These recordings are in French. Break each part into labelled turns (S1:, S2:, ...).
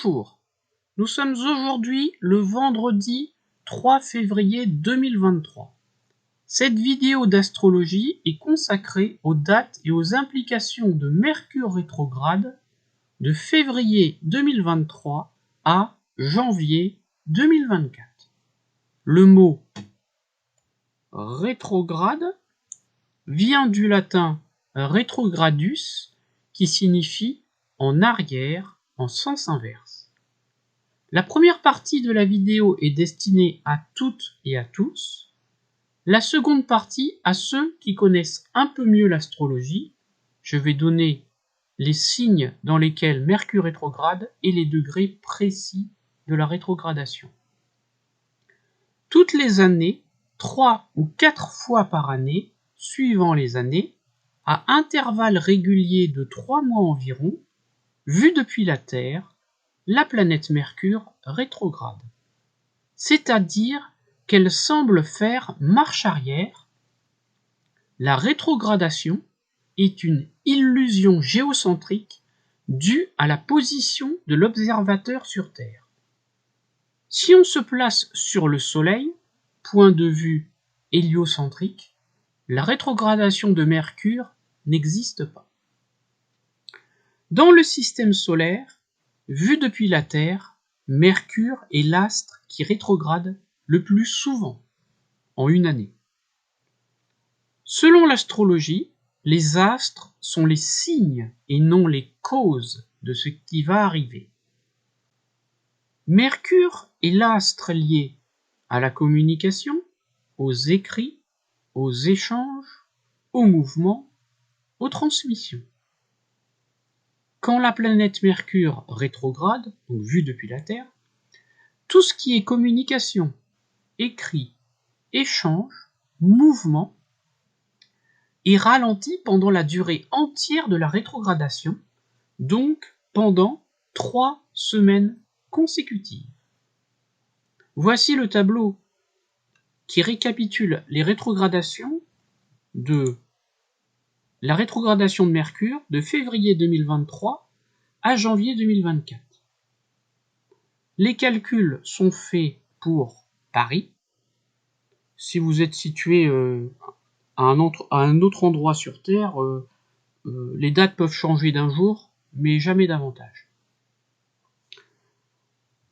S1: Bonjour, nous sommes aujourd'hui le vendredi 3 février 2023. Cette vidéo d'astrologie est consacrée aux dates et aux implications de Mercure rétrograde de février 2023 à janvier 2024. Le mot rétrograde vient du latin retrogradus qui signifie en arrière en sens inverse. La première partie de la vidéo est destinée à toutes et à tous. La seconde partie à ceux qui connaissent un peu mieux l'astrologie. Je vais donner les signes dans lesquels Mercure rétrograde et les degrés précis de la rétrogradation. Toutes les années, 3 ou 4 fois par année, suivant les années, à intervalles réguliers de 3 mois environ, vue depuis la Terre, la planète Mercure rétrograde. C'est-à-dire qu'elle semble faire marche arrière. La rétrogradation est une illusion géocentrique due à la position de l'observateur sur Terre. Si on se place sur le Soleil, point de vue héliocentrique, la rétrogradation de Mercure n'existe pas. Dans le système solaire, vu depuis la Terre, Mercure est l'astre qui rétrograde le plus souvent en une année. Selon l'astrologie, les astres sont les signes et non les causes de ce qui va arriver. Mercure est l'astre lié à la communication, aux écrits, aux échanges, aux mouvements, aux transmissions. Quand la planète Mercure rétrograde, donc vue depuis la Terre, tout ce qui est communication, écrit, échange, mouvement, est ralenti pendant la durée entière de la rétrogradation, donc pendant 3 semaines consécutives. Voici le tableau qui récapitule les rétrogradations de la rétrogradation de Mercure de février 2023 à janvier 2024. Les calculs sont faits pour Paris. Si vous êtes situé à un autre endroit sur Terre, les dates peuvent changer d'un jour, mais jamais davantage.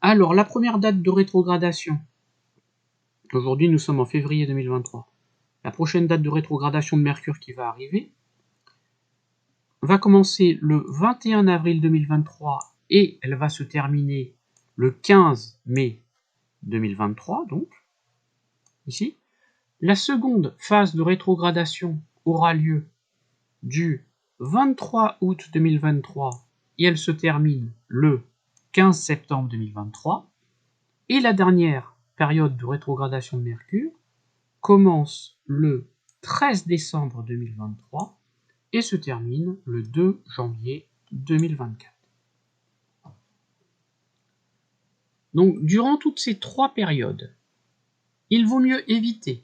S1: Alors, la première date de rétrogradation. Aujourd'hui, nous sommes en février 2023. La prochaine date de rétrogradation de Mercure qui va arriver va commencer le 21 avril 2023 et elle va se terminer le 15 mai 2023, donc, ici. La seconde phase de rétrogradation aura lieu du 23 août 2023 et elle se termine le 15 septembre 2023. Et la dernière période de rétrogradation de Mercure commence le 13 décembre 2023 et se termine le 2 janvier 2024. Donc, durant toutes ces 3 périodes, il vaut mieux éviter,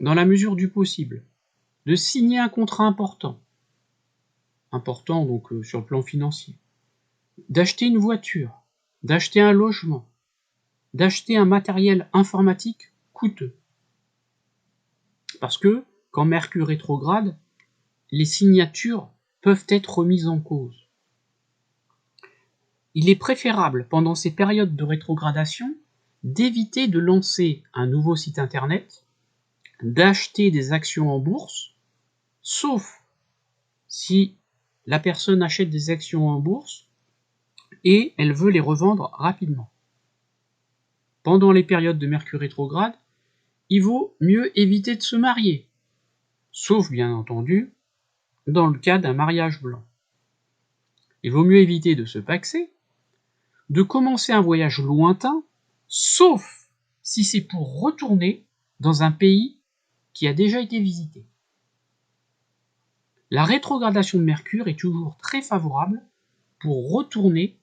S1: dans la mesure du possible, de signer un contrat important donc sur le plan financier, d'acheter une voiture, d'acheter un logement, d'acheter un matériel informatique coûteux. Parce que, quand Mercure rétrograde, les signatures peuvent être remises en cause. Il est préférable, pendant ces périodes de rétrogradation, d'éviter de lancer un nouveau site internet, d'acheter des actions en bourse, sauf si la personne achète des actions en bourse et elle veut les revendre rapidement. Pendant les périodes de Mercure rétrograde, il vaut mieux éviter de se marier, sauf bien entendu dans le cas d'un mariage blanc. Il vaut mieux éviter de se paxer, de commencer un voyage lointain, sauf si c'est pour retourner dans un pays qui a déjà été visité. La rétrogradation de Mercure est toujours très favorable pour retourner,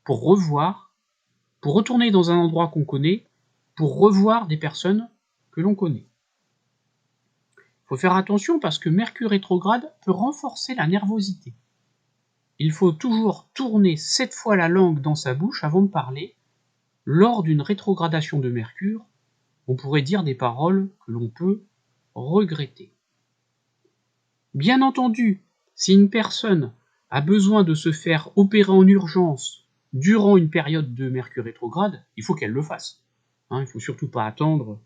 S1: pour retourner dans un endroit qu'on connaît, pour revoir des personnes que l'on connaît. Il faut faire attention parce que Mercure rétrograde peut renforcer la nervosité. il faut toujours tourner 7 fois la langue dans sa bouche avant de parler. Lors d'une rétrogradation de Mercure, on pourrait dire des paroles que l'on peut regretter. Bien entendu, si une personne a besoin de se faire opérer en urgence durant une période de Mercure rétrograde, il faut qu'elle le fasse. Il ne faut surtout pas attendre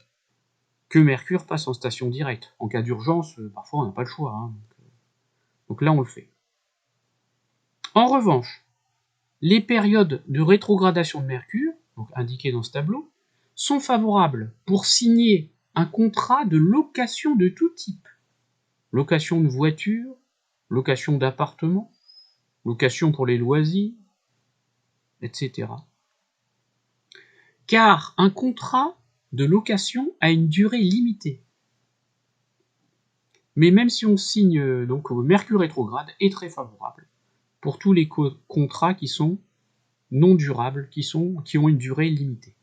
S1: que Mercure passe en station directe. En cas d'urgence, parfois on n'a pas le choix. Donc là, on le fait. En revanche, les périodes de rétrogradation de Mercure, donc indiquées dans ce tableau, sont favorables pour signer un contrat de location de tout type. Location de voiture, location d'appartement, location pour les loisirs, etc. Car un contrat de location a une durée limitée. Mais même si on signe, donc Mercure rétrograde est très favorable pour tous les contrats qui sont non durables, qui ont une durée limitée.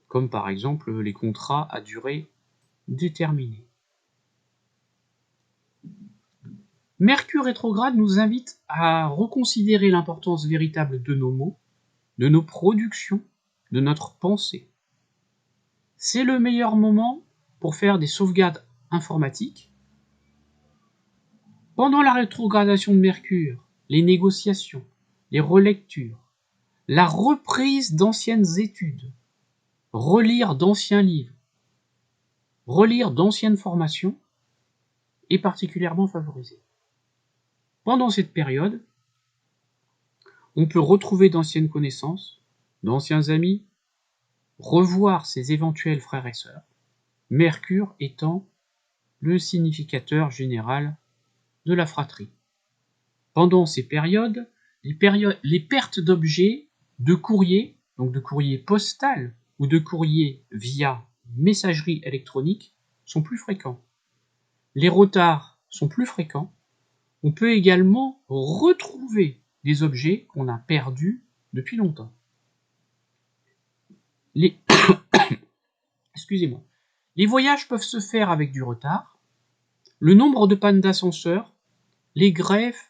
S1: Comme par exemple les contrats à durée déterminée. Mercure rétrograde nous invite à reconsidérer l'importance véritable de nos mots, de nos productions, de notre pensée. C'est le meilleur moment pour faire des sauvegardes informatiques. Pendant la rétrogradation de Mercure, les négociations, les relectures, la reprise d'anciennes études, relire d'anciens livres, relire d'anciennes formations est particulièrement favorisé. Pendant cette période, on peut retrouver d'anciennes connaissances, d'anciens amis, revoir ses éventuels frères et sœurs, Mercure étant le significateur général de la fratrie. Pendant ces périodes, les pertes d'objets, de courrier, donc de courrier postal ou de courrier via messagerie électronique, sont plus fréquents. Les retards sont plus fréquents. On peut également retrouver des objets qu'on a perdus depuis longtemps. Excusez-moi. Les voyages peuvent se faire avec du retard. Le nombre de pannes d'ascenseur, les grèves,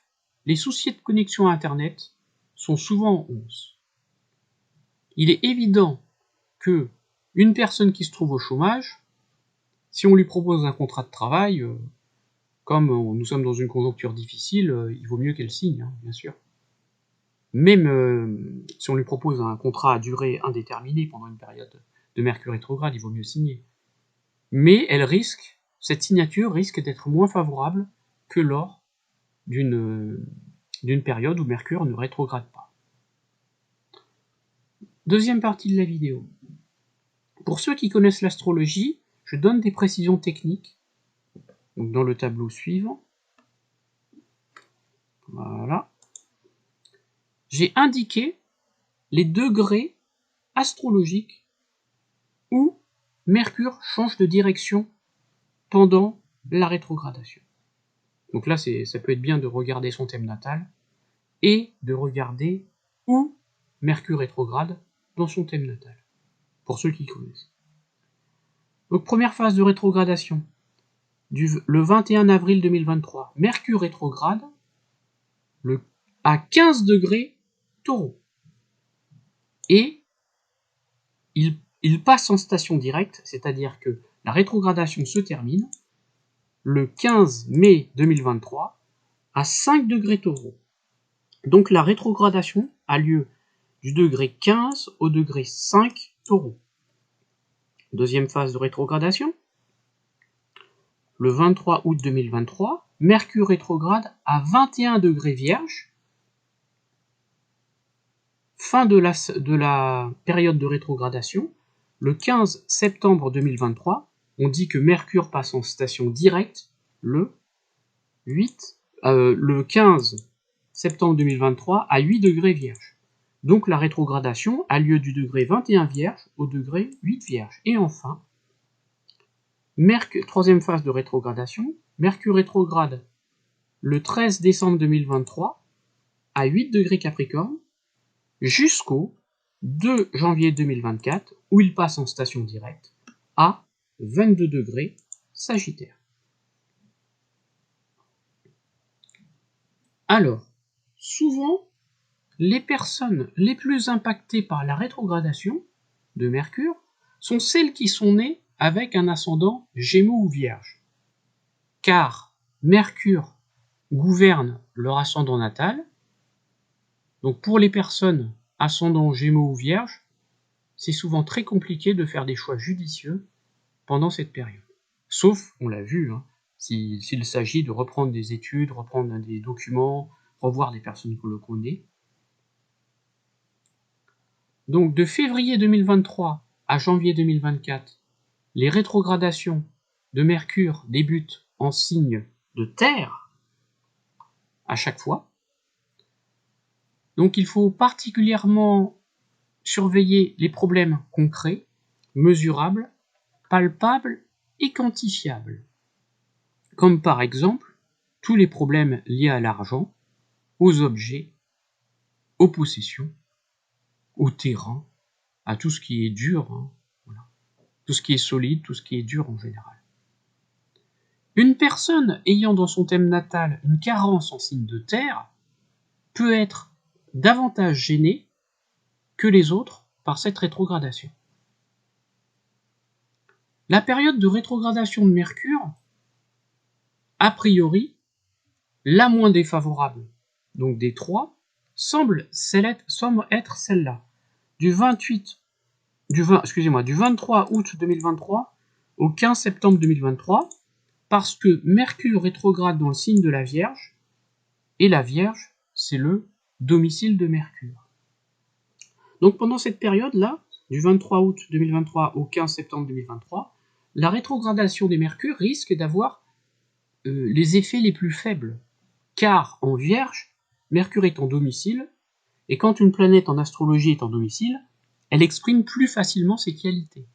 S1: les soucis de connexion à Internet sont souvent en hausse. Il est évident que une personne qui se trouve au chômage, si on lui propose un contrat de travail, comme nous sommes dans une conjoncture difficile, il vaut mieux qu'elle signe, bien sûr. Même si on lui propose un contrat à durée indéterminée pendant une période de Mercure rétrograde, il vaut mieux signer. Mais cette signature risque d'être moins favorable que lors d'une période où Mercure ne rétrograde pas. Deuxième partie de la vidéo. Pour ceux qui connaissent l'astrologie, je donne des précisions techniques. Donc dans le tableau suivant. Voilà. J'ai indiqué les degrés astrologiques où Mercure change de direction pendant la rétrogradation. Donc là, ça peut être bien de regarder son thème natal et de regarder où Mercure rétrograde dans son thème natal, pour ceux qui connaissent. Donc première phase de rétrogradation, le 21 avril 2023, Mercure rétrograde à 15 degrés Taureau. Et il passe en station directe, c'est-à-dire que la rétrogradation se termine le 15 mai 2023 à 5 degrés Taureau. Donc la rétrogradation a lieu du degré 15 au degré 5 Taureau. Deuxième phase de rétrogradation, le 23 août 2023, Mercure rétrograde à 21 degrés Vierge. Fin de la période de rétrogradation, le 15 septembre 2023, on dit que Mercure passe en station directe le 15 septembre 2023 à 8 degrés Vierge. Donc la rétrogradation a lieu du degré 21 Vierge au degré 8 Vierge. Et enfin, troisième phase de rétrogradation, Mercure rétrograde le 13 décembre 2023 à 8 degrés Capricorne jusqu'au 2 janvier 2024 où il passe en station directe à 22 degrés Sagittaire. Alors, souvent, les personnes les plus impactées par la rétrogradation de Mercure sont celles qui sont nées avec un ascendant Gémeaux ou Vierge. Car Mercure gouverne leur ascendant natal. Donc pour les personnes ascendant Gémeaux ou Vierge, c'est souvent très compliqué de faire des choix judicieux pendant cette période. Sauf, on l'a vu, hein, s'il s'agit de reprendre des études, reprendre des documents, revoir des personnes que l'on connaît. Donc de février 2023 à janvier 2024, les rétrogradations de Mercure débutent en signe de Terre à chaque fois. Donc il faut particulièrement surveiller les problèmes concrets, mesurables, palpables et quantifiables, comme par exemple tous les problèmes liés à l'argent, aux objets, aux possessions, au terrain, à tout ce qui est dur, hein, voilà. Tout ce qui est solide, tout ce qui est dur en général. Une personne ayant dans son thème natal une carence en signe de terre peut être davantage gênée que les autres par cette rétrogradation. La période de rétrogradation de Mercure, a priori, la moins défavorable, donc des trois, semble être celle-là, du 23 août 2023 au 15 septembre 2023, parce que Mercure rétrograde dans le signe de la Vierge, et la Vierge, c'est le domicile de Mercure. Donc pendant cette période-là, du 23 août 2023 au 15 septembre 2023, la rétrogradation des Mercure risque d'avoir les effets les plus faibles, car en Vierge, Mercure est en domicile, et quand une planète en astrologie est en domicile, elle exprime plus facilement ses qualités.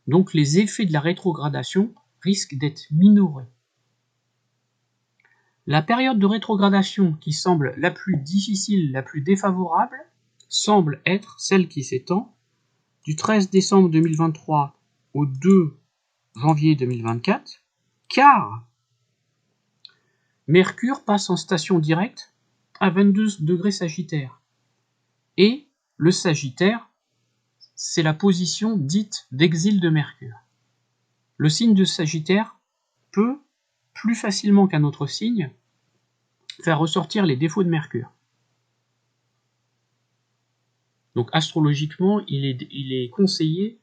S1: Donc les effets de la rétrogradation risquent d'être minorés. La période de rétrogradation qui semble la plus difficile, la plus défavorable, semble être celle qui s'étend du 13 décembre 2023 au 2 janvier 2024, car Mercure passe en station directe à 22 degrés Sagittaire. Et le Sagittaire, c'est la position dite d'exil de Mercure. Le signe de Sagittaire peut, plus facilement qu'un autre signe, faire ressortir les défauts de Mercure. Donc astrologiquement, il est conseillé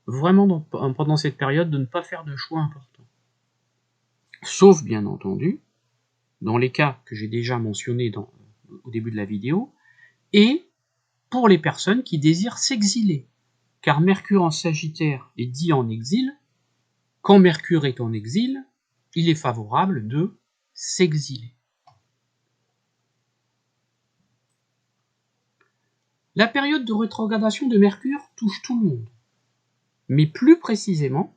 S1: vraiment pendant cette période de ne pas faire de choix importants. Sauf bien entendu, dans les cas que j'ai déjà mentionnés au début de la vidéo, et pour les personnes qui désirent s'exiler, car Mercure en Sagittaire est dit en exil. Quand Mercure est en exil, il est favorable de s'exiler. La période de rétrogradation de Mercure touche tout le monde, mais plus précisément,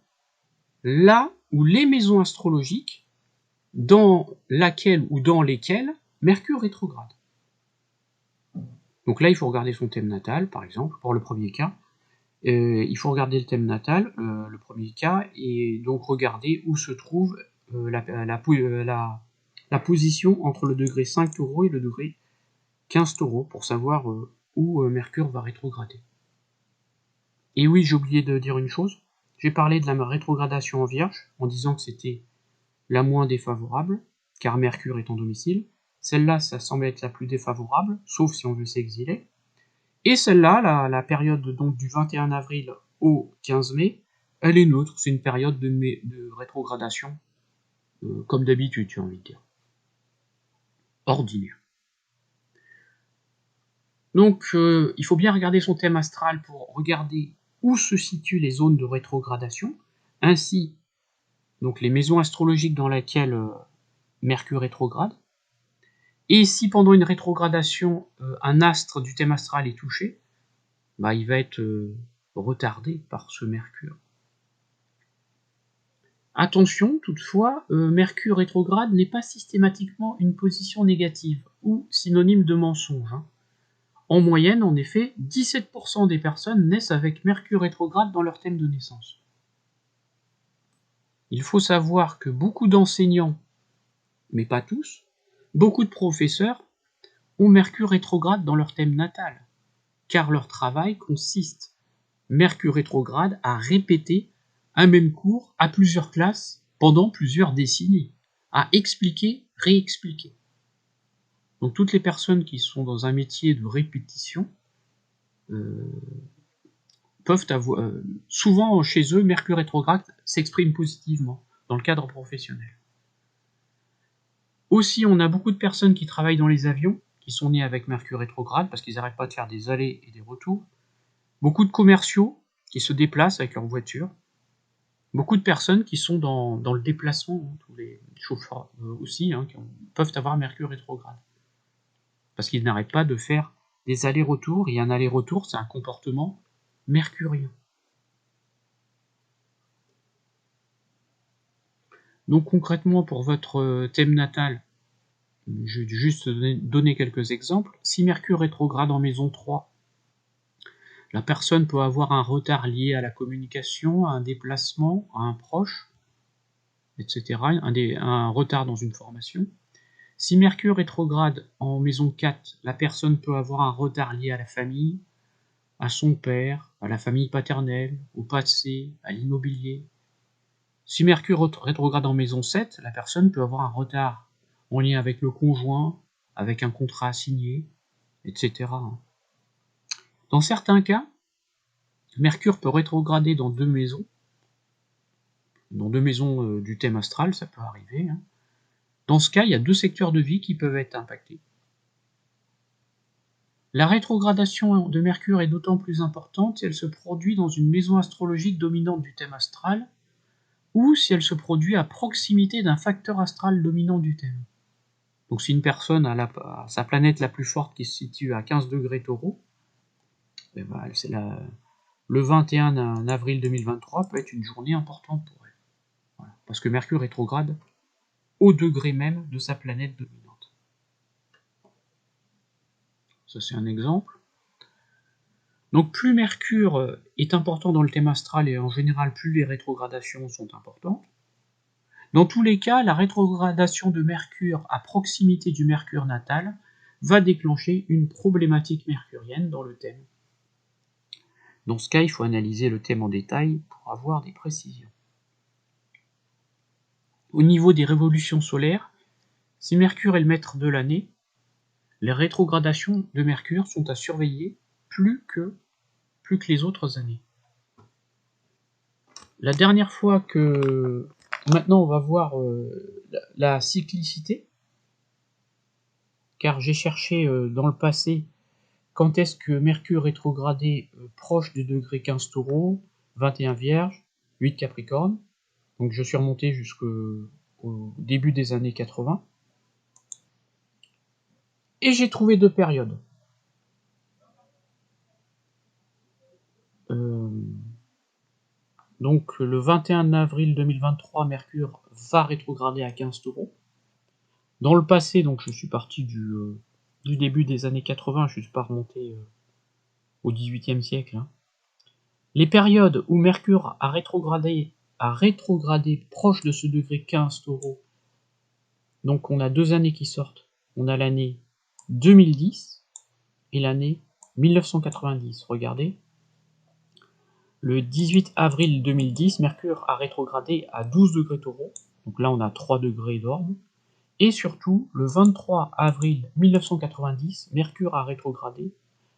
S1: là où les maisons astrologiques dans laquelle ou dans lesquelles Mercure rétrograde. Donc là, il faut regarder son thème natal, par exemple, pour le premier cas. Il faut regarder le thème natal, le premier cas, et donc regarder où se trouve la position entre le degré 5 taureau et le degré 15 taureau, pour savoir où Mercure va rétrograder. Et oui, j'ai oublié de dire une chose, j'ai parlé de la rétrogradation en Vierge, en disant que c'était la moins défavorable, car Mercure est en domicile. Celle-là, ça semble être la plus défavorable, sauf si on veut s'exiler. Et celle-là, la période donc du 21 avril au 15 mai, elle est neutre, c'est une période de rétrogradation, comme d'habitude, j'ai envie de dire. Ordinaire. Donc, il faut bien regarder son thème astral pour regarder où se situent les zones de rétrogradation, ainsi donc les maisons astrologiques dans lesquelles Mercure rétrograde. Et si pendant une rétrogradation, un astre du thème astral est touché, bah, il va être retardé par ce Mercure. Attention, toutefois, Mercure rétrograde n'est pas systématiquement une position négative ou synonyme de mensonge. En moyenne, en effet, 17% des personnes naissent avec Mercure rétrograde dans leur thème de naissance. Il faut savoir que beaucoup d'enseignants, mais pas tous, beaucoup de professeurs, ont Mercure rétrograde dans leur thème natal, car leur travail consiste, Mercure rétrograde, à répéter un même cours à plusieurs classes pendant plusieurs décennies, à expliquer, réexpliquer. Donc toutes les personnes qui sont dans un métier de répétition peuvent avoir, souvent chez eux, Mercure rétrograde s'exprime positivement dans le cadre professionnel. Aussi, on a beaucoup de personnes qui travaillent dans les avions, qui sont nées avec Mercure rétrograde, parce qu'ils n'arrêtent pas de faire des allers et des retours. Beaucoup de commerciaux qui se déplacent avec leur voiture. Beaucoup de personnes qui sont dans le déplacement, tous les chauffeurs aussi, qui peuvent avoir Mercure rétrograde. Parce qu'ils n'arrêtent pas de faire des allers-retours, et un aller-retour, c'est un comportement mercurien. Donc concrètement, pour votre thème natal, je vais juste donner quelques exemples. Si Mercure rétrograde en maison 3, la personne peut avoir un retard lié à la communication, à un déplacement, à un proche, etc., un retard dans une formation. Si Mercure rétrograde en maison 4, la personne peut avoir un retard lié à la famille, à son père, à la famille paternelle, au passé, à l'immobilier. Si Mercure rétrograde en maison 7, la personne peut avoir un retard en lien avec le conjoint, avec un contrat à signer, etc. Dans certains cas, Mercure peut rétrograder dans deux maisons du thème astral, ça peut arriver. Dans ce cas, il y a deux secteurs de vie qui peuvent être impactés. La rétrogradation de Mercure est d'autant plus importante si elle se produit dans une maison astrologique dominante du thème astral, ou si elle se produit à proximité d'un facteur astral dominant du thème. Donc si une personne a sa planète la plus forte qui se situe à 15 degrés Taureau, c'est le 21 avril 2023 peut être une journée importante pour elle. Voilà. Parce que Mercure rétrograde au degré même de sa planète dominante. Ça c'est un exemple. Donc plus Mercure est important dans le thème astral, et en général plus les rétrogradations sont importantes. Dans tous les cas, la rétrogradation de Mercure à proximité du Mercure natal va déclencher une problématique mercurienne dans le thème. Dans ce cas, il faut analyser le thème en détail pour avoir des précisions. Au niveau des révolutions solaires, si Mercure est le maître de l'année, les rétrogradations de Mercure sont à surveiller plus que les autres années. La dernière fois que... Maintenant, on va voir la cyclicité, car j'ai cherché dans le passé quand est-ce que Mercure rétrogradait proche du degré 15 Taureau, 21 Vierge, 8 Capricorne. Donc je suis remonté jusqu'au début des années 80. Et j'ai trouvé deux périodes. Donc le 21 avril 2023, Mercure va rétrograder à 15 Taureau. Dans le passé, donc je suis parti du début des années 80, je ne suis pas remonté au XVIIIe siècle. Les périodes où Mercure a rétrogradé proche de ce degré 15 Taureau, donc on a deux années qui sortent. On a l'année 2010 et l'année 1990. Regardez. Le 18 avril 2010, Mercure a rétrogradé à 12 degrés Taureau. Donc là, on a 3 degrés d'orme. Et surtout, le 23 avril 1990, Mercure a rétrogradé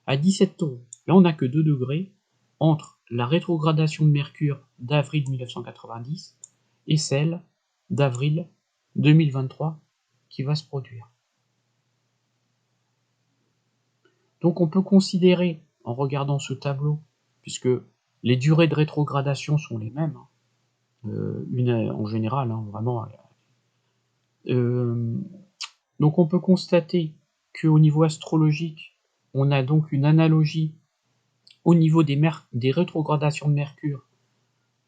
S1: à 17 Taureau. Là, on n'a que 2 degrés entre la rétrogradation de Mercure d'avril 1990 et celle d'avril 2023 qui va se produire. Donc on peut considérer, en regardant ce tableau, puisque les durées de rétrogradation sont les mêmes, en général, vraiment. Donc on peut constater qu'au niveau astrologique, on a donc une analogie au niveau des rétrogradations de Mercure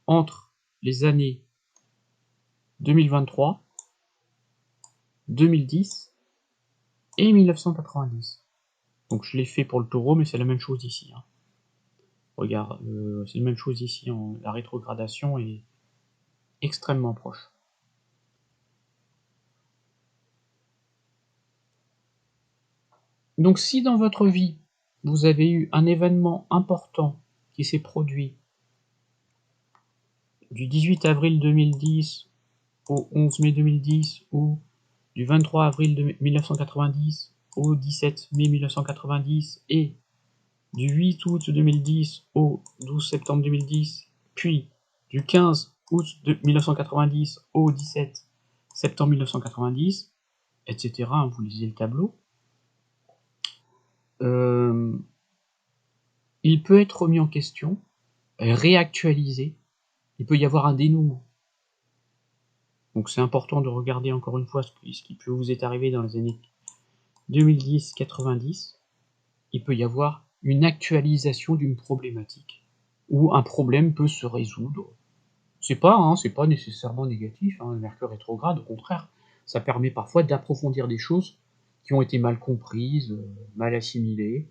S1: entre les années 2023, 2010 et 1990. Donc je l'ai fait pour le Taureau, mais c'est la même chose ici. Regarde, c'est la même chose ici, la rétrogradation est extrêmement proche. Donc si dans votre vie, vous avez eu un événement important qui s'est produit du 18 avril 2010 au 11 mai 2010 ou du 23 avril 1990 au 17 mai 1990 et du 8 août 2010 au 12 septembre 2010, puis du 15 août 1990 au 17 septembre 1990, etc. Vous lisez le tableau. Il peut être remis en question, réactualisé, il peut y avoir un dénouement. Donc c'est important de regarder encore une fois ce qui peut vous est arrivé dans les années 2010-90. Il peut y avoir une actualisation d'une problématique, où un problème peut se résoudre. C'est pas nécessairement négatif, le Mercure rétrograde, au contraire, ça permet parfois d'approfondir des choses qui ont été mal comprises, mal assimilées.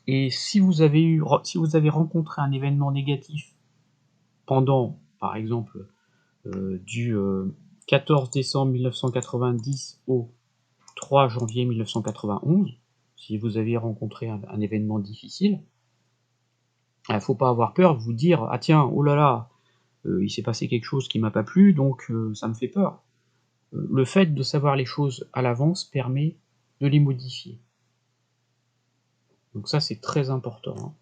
S1: Et si vous avez rencontré un événement négatif pendant, par exemple, du 14 décembre 1990 au 3 janvier 1991, si vous avez rencontré un événement difficile, il ne faut pas avoir peur de vous dire « Ah tiens, oh là là, il s'est passé quelque chose qui m'a pas plu, donc ça me fait peur ». Le fait de savoir les choses à l'avance permet de les modifier. Donc ça, c'est très important.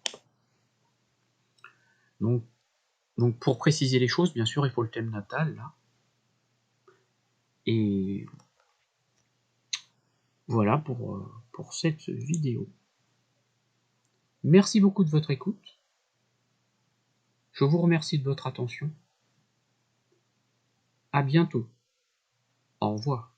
S1: Donc pour préciser les choses, bien sûr, il faut le thème natal, là. Et voilà pour cette vidéo. Merci beaucoup de votre écoute. Je vous remercie de votre attention. À bientôt. Au revoir.